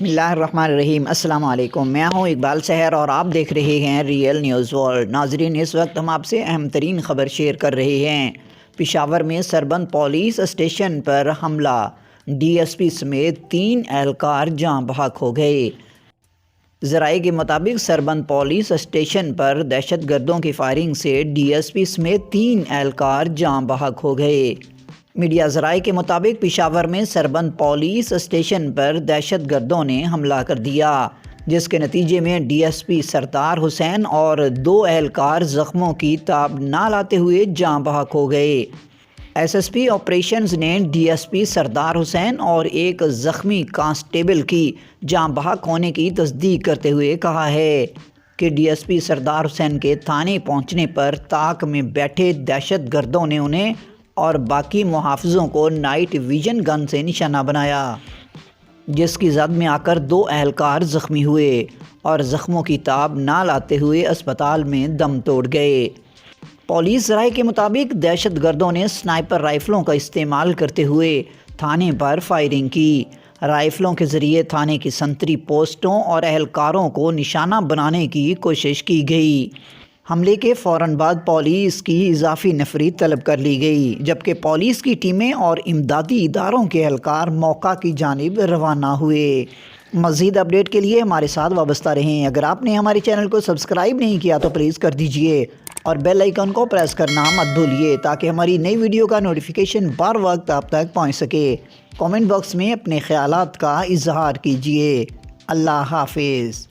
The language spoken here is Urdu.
بسم اللہ الرحمن الرحیم۔ السلام علیکم، میں ہوں اقبال سحر اور آپ دیکھ رہے ہیں ریئل نیوز ورلڈ۔ ناظرین، اس وقت ہم آپ سے اہم ترین خبر شیئر کر رہے ہیں۔ پشاور میں سربند پولیس اسٹیشن پر حملہ، ڈی ایس پی سمیت 3 اہلکار جاں بحق ہو گئے۔ ذرائع کے مطابق سربند پولیس اسٹیشن پر دہشت گردوں کی فائرنگ سے ڈی ایس پی سمیت 3 اہلکار جاں بحق ہو گئے۔ میڈیا ذرائع کے مطابق پشاور میں سربند پولیس اسٹیشن پر دہشت گردوں نے حملہ کر دیا، جس کے نتیجے میں ڈی ایس پی سردار حسین اور 2 اہلکار زخموں کی تاب نہ لاتے ہوئے جاں بحق ہو گئے۔ ایس ایس پی آپریشنز نے ڈی ایس پی سردار حسین اور ایک زخمی کانسٹیبل کی جاں بحق ہونے کی تصدیق کرتے ہوئے کہا ہے کہ ڈی ایس پی سردار حسین کے تھانے پہنچنے پر طاق میں بیٹھے دہشت گردوں نے انہیں اور باقی محافظوں کو نائٹ ویژن گن سے نشانہ بنایا، جس کی زد میں آ کر 2 اہلکار زخمی ہوئے اور زخموں کی تاب نہ لاتے ہوئے اسپتال میں دم توڑ گئے۔ پولیس ذرائع کے مطابق دہشت گردوں نے سنائپر رائفلوں کا استعمال کرتے ہوئے تھانے پر فائرنگ کی۔ رائفلوں کے ذریعے تھانے کی سنتری پوسٹوں اور اہلکاروں کو نشانہ بنانے کی کوشش کی گئی۔ حملے کے فوراً بعد پولیس کی اضافی نفری طلب کر لی گئی، جبکہ پولیس کی ٹیمیں اور امدادی اداروں کے اہلکار موقع کی جانب روانہ ہوئے۔ مزید اپڈیٹ کے لیے ہمارے ساتھ وابستہ رہیں۔ اگر آپ نے ہمارے چینل کو سبسکرائب نہیں کیا تو پلیز کر دیجئے اور بیل آئیکن کو پریس کرنا مت بھولیے تاکہ ہماری نئی ویڈیو کا نوٹیفیکیشن بر وقت آپ تک پہنچ سکے۔ کامنٹ باکس میں اپنے خیالات کا اظہار کیجئے۔ اللہ حافظ۔